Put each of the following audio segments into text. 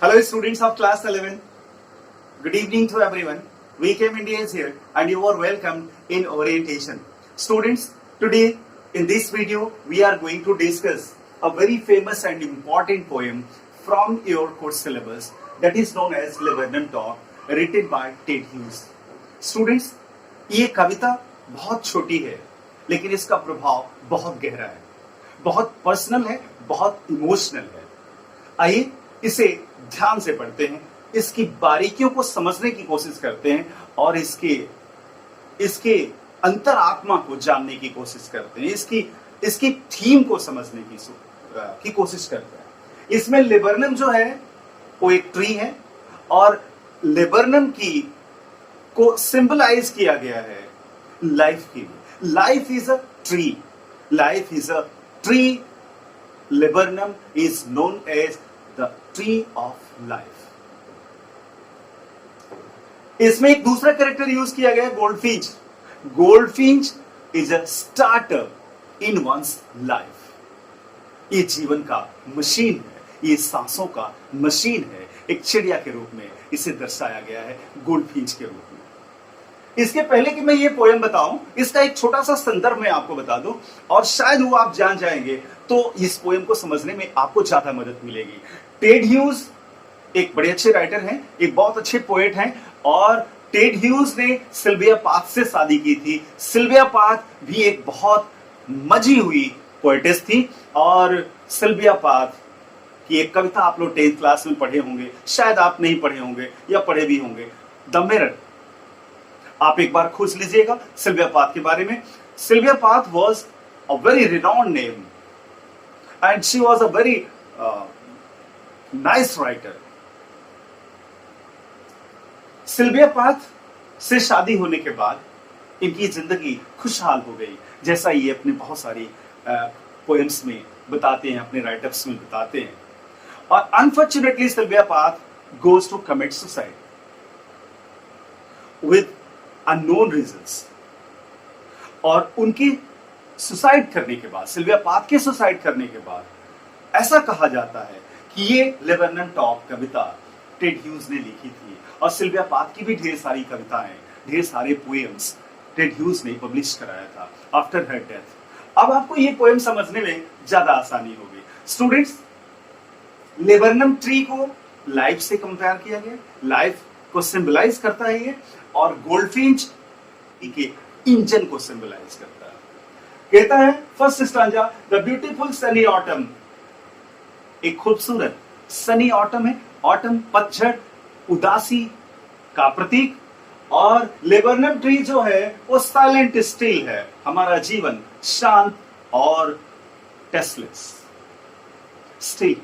Hello students of class 11. Good evening to everyone. VKM India is here and you are welcome in orientation. Students, today in this video we are going to discuss a very famous and important poem from your course syllabus that is known as Laburnum Talk written by Ted Hughes. Students, ये कविता बहुत छोटी है लेकिन इसका प्रभाव बहुत गहरा है, बहुत पर्सनल है, बहुत इमोशनल है। आइए इसे ध्यान से पढ़ते हैं, इसकी बारीकियों को समझने की कोशिश करते हैं और इसके अंतरात्मा को जानने की कोशिश करते हैं, इसकी थीम को समझने की कोशिश करते हैं। इसमें लेबरनम जो है वो एक ट्री है और लेबरनम की को सिंबलाइज किया गया है लाइफ की। Life is a tree, life is a tree, laburnum is known as the tree of life. इसमें एक दूसरा कैरेक्टर यूज किया गया है, goldfinch. Goldfinch is a starter in one's life. ये जीवन का मशीन है, ये सांसों का मशीन है। एक चिड़िया के रूप में इसे दर्शाया गया है, गोल्डफिंच के रूप में। इसके पहले कि मैं ये पोएम बताऊं, इसका एक छोटा सा संदर्भ मैं आपको बता दूं और शायद वो आप जान जाएंगे तो इस पोएम को समझने में आपको ज्यादा मदद मिलेगी। टेड ह्यूज एक बड़े अच्छे राइटर हैं, एक बहुत अच्छे पोएट हैं और टेड ह्यूज ने सिल्विया पाथ से शादी की थी। सिल्विया पाथ भी एक बहुत मजी हुई पोएटेस थी और सिल्विया पाथ की एक कविता आप लोग 10th क्लास में पढ़े होंगे, शायद आप नहीं पढ़े होंगे या पढ़े भी होंगे, द मिरर। आप एक बार खोज लीजिएगा सिल्विया पाथ के बारे में। Sylvia Plath was a very renowned name and she was a very nice writer. Sylvia Plath से शादी होने के बाद इनकी जिंदगी खुशहाल हो गई, जैसा ये अपने बहुत सारी पोएम्स में बताते हैं, अपने राइटअप्स में बताते हैं। और unfortunately Sylvia Plath goes to commit suicide with unknown reasons. और उनकी सुसाइड करने के बाद, सिल्विया पाथ के सुसाइड करने के बाद ऐसा कहा जाता है कि ये लेबरनम टॉक कविता टेड ह्यूज ने लिखी थी और सिल्विया पाथ की भी ढेर सारी कविताएं, ढेर सारे पोएम्स टेड ह्यूज ने पब्लिश कराया था आफ्टर हर डेथ। अब आपको ये पोएम समझने में ज्यादा आसानी होगी। स्टूडेंट्स, लेबरनम ट्री को लाइफ से कंपेयर किया गया, लाइफ को सिंबलाइज करता है ये, और गोल्डफिंच के इंजन को सिंबलाइज करता है। कहता है first stanza, the beautiful Sunny autumn. एक खूबसूरत सनी ऑटम है, ऑटम पतझड़, उदासी का प्रतीक। और लेबरनम ट्री जो है वो साइलेंट स्टिल है, हमारा जीवन शांत और टेस्टलेस स्टिल,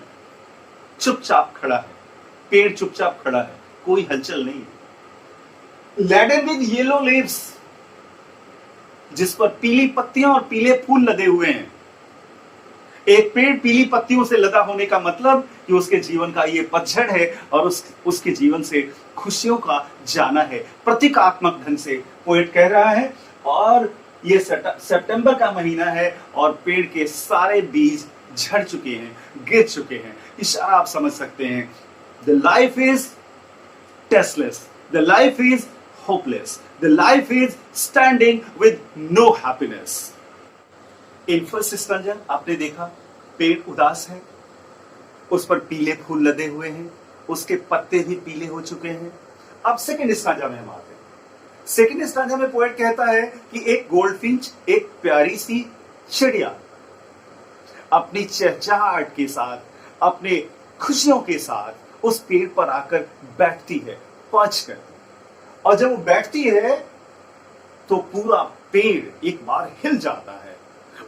चुपचाप खड़ा है। पेड़ चुपचाप खड़ा है, कोई हलचल नहीं है। लैडन विद येलो लीव्स, जिस पर पीली पत्तियां और पीले फूल लदे हुए हैं। एक पेड़ पीली पत्तियों से लदा होने का मतलब कि उसके जीवन का ये पतझड़ है और उसके जीवन से खुशियों का जाना है, प्रतीकात्मक ढंग से पोएट कह रहा है। और ये सितंबर का महीना है और पेड़ के सारे बीज झड़ चुके हैं, गिर चुके हैं। इशारा आप समझ सकते हैं, the life is tasteless, the life is hopeless, the life is standing with no happiness. In first stanza आपने देखा, पेड़ उदास है, उस पर पीले फूल लदे हुए हैं, उसके पत्ते भी पीले हो चुके हैं। अब सेकंड स्टैंजा में हम आते हैं। सेकंड स्टैंजा में पोएट कहता है कि एक गोल्डफिंच, एक प्यारी सी चिड़िया अपनी चहचहाहट के साथ, अपने खुशियों के साथ उस पेड़ पर आकर बैठती है, पर्च कर। और जब वो बैठती है तो पूरा पेड़ एक बार हिल जाता है,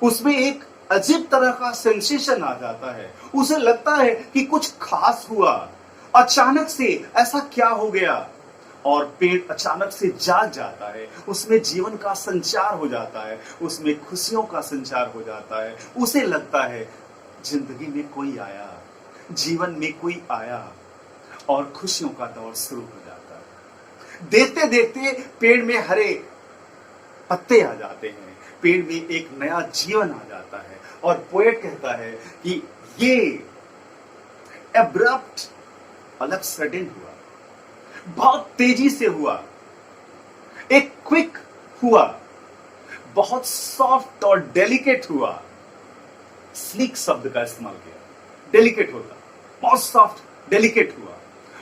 उसमें एक अजीब तरह का सेंसेशन आ जाता है। उसे लगता है कि कुछ खास हुआ, अचानक से ऐसा क्या हो गया, और पेड़ अचानक से जाग जाता है। उसमें जीवन का संचार हो जाता है, उसमें खुशियों का संचार हो जाता है। उसे लगता है जिंदगी में कोई आया, जीवन में कोई आया और खुशियों का दौर शुरू हो जाता है। देखते देखते पेड़ में हरे पत्ते आ जाते हैं, पेड़ में एक नया जीवन आ जाता है। और पोएट कहता है कि ये एब्रप्ट अलग सडन हुआ, बहुत तेजी से हुआ, एक क्विक हुआ, बहुत सॉफ्ट और डेलिकेट हुआ। स्लीक शब्द का इस्तेमाल किया, डेलिकेट होता, बहुत सॉफ्ट डेलिकेट हुआ।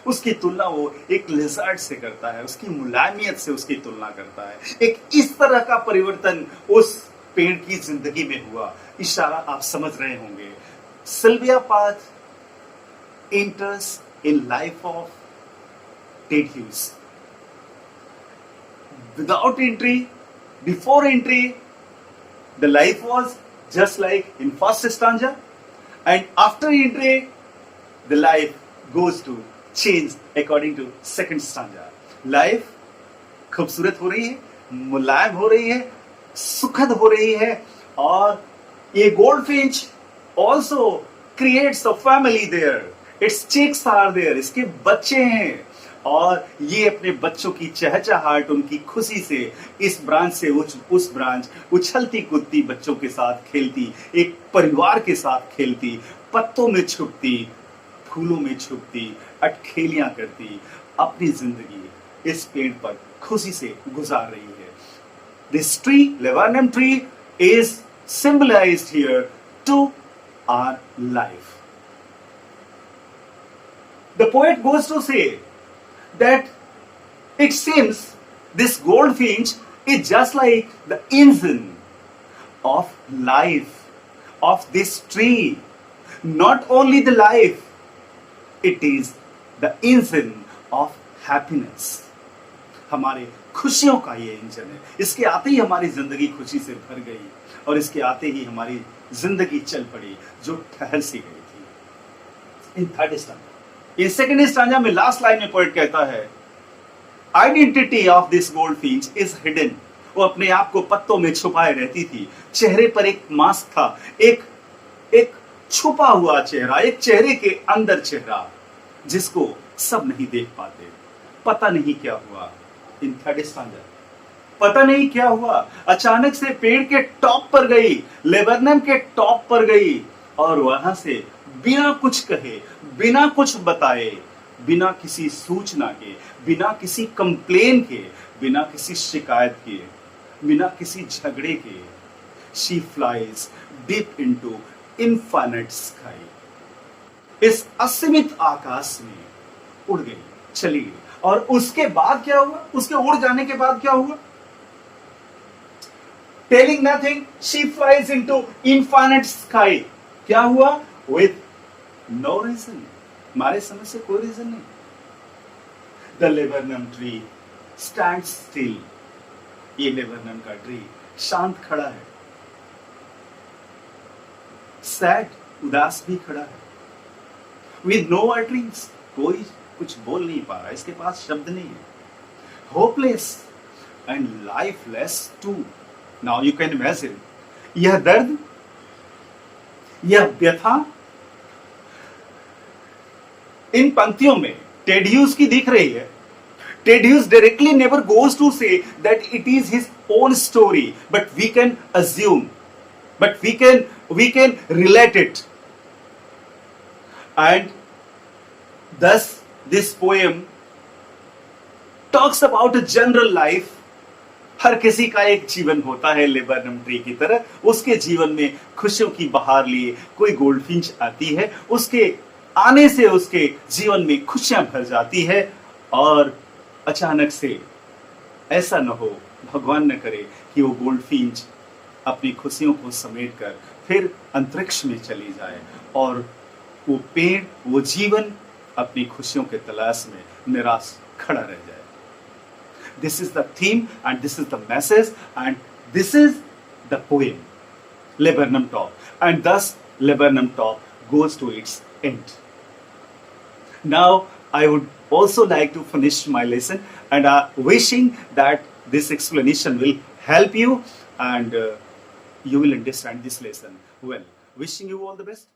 उसकी तुलना वो एक लिजर्ड से करता है, उसकी मुलायमियत से उसकी तुलना करता है। एक इस तरह का परिवर्तन उस पेड़ की जिंदगी में हुआ। इशारा आप समझ रहे होंगे। Sylvia Plath enters in life of Ted Hughes. Without entry, before entry, the life was just like in first stanza, and after entry, the life goes to change according to second stanza. Life खूबसूरत हो रही है, मुलायम हो रही है, सुखद हो रही है, और ये goldfinch also creates a family there. Its chicks are there. इसके बच्चे हैं, और ये अपने बच्चों की चहचहाहट, उनकी खुशी से इस ब्रांच से उस ब्रांच उछलती कूदती बच्चों के साथ खेलती, एक परिवार के साथ खेलती, पत्तों में छुपती, फूलों में छुपती, अटखेलियां करती, अपनी जिंदगी इस पेड़ पर खुशी से गुजार रही है। This tree, laburnum tree, is symbolized here to our life. The poet goes to say that it seems this goldfinch is just like the engine of life of this tree. Not only the life, it is the engine of happiness. हमारे खुशियों का ये engine है। इसके आते ही हमारी जिंदगी खुशी से भर गई, और इसके आते ही हमारी जिंदगी चल पड़ी जो ठहर सी गई थी। In third stanza, in second stanza में लास्ट लाइन में पोएट कहता है, identity of this goldfinch is hidden. वो अपने आप को पत्तों में छुपाए रहती थी। चेहरे पर एक मास्क था, एक छुपा हुआ चेहरा, एक चेहरे के अंदर चेहरा जिसको सब नहीं देख पाते। पता नहीं क्या हुआ। इन थर्ड स्टैंजा, पता नहीं क्या हुआ, अचानक से पेड़ के टॉप पर गई, लेबरनम के टॉप पर गई, और वहां से बिना कुछ कहे, बिना कुछ बताए, बिना किसी सूचना के, बिना किसी कंप्लेन के, बिना किसी शिकायत के, बिना किसी झगड़े के, she flies deep into infinite sky. इस असीमित आकाश में उड़ गई, चली गई। और उसके बाद क्या हुआ? उसके उड़ जाने के बाद क्या हुआ? Telling nothing, she flies into infinite sky. क्या हुआ? With no reason. हमारे समझ से कोई रीजन नहीं। The laburnum tree stand still. ये लेबरनम का ट्री शांत खड़ा है। सैड, उदास भी खड़ा है। विद नो वर्ड्स, कोई कुछ बोल नहीं पा रहा, इसके पास शब्द नहीं है। Hopeless and lifeless too. Now you can imagine, यह दर्द, यह व्यथा इन पंक्तियों में टेड ह्यूज की दिख रही है। Ted Hughes directly never goes to say that it is his own story, but we can assume, but we can relate it, and thus this poem talks about a general life. हर किसी का एक जीवन होता है laburnum tree की तरह। उसके जीवन में खुशियों की बहार लिए कोई गोल्डफिंच आती है, उसके आने से उसके जीवन में खुशियां भर जाती है, और अचानक से ऐसा न हो, भगवान न करे, कि वो गोल्डफिंच अपनी खुशियों को समेटकर फिर अंतरिक्ष में चली जाए, और वो पेड़, वो जीवन अपनी खुशियों के तलाश में निराश खड़ा रह जाए। This is the theme and this is the message and this is the poem laburnum top, and thus laburnum top goes to its end. Now I would also like to finish my lesson, and wishing that this explanation will help you and you will understand this lesson well. Wishing you all the best.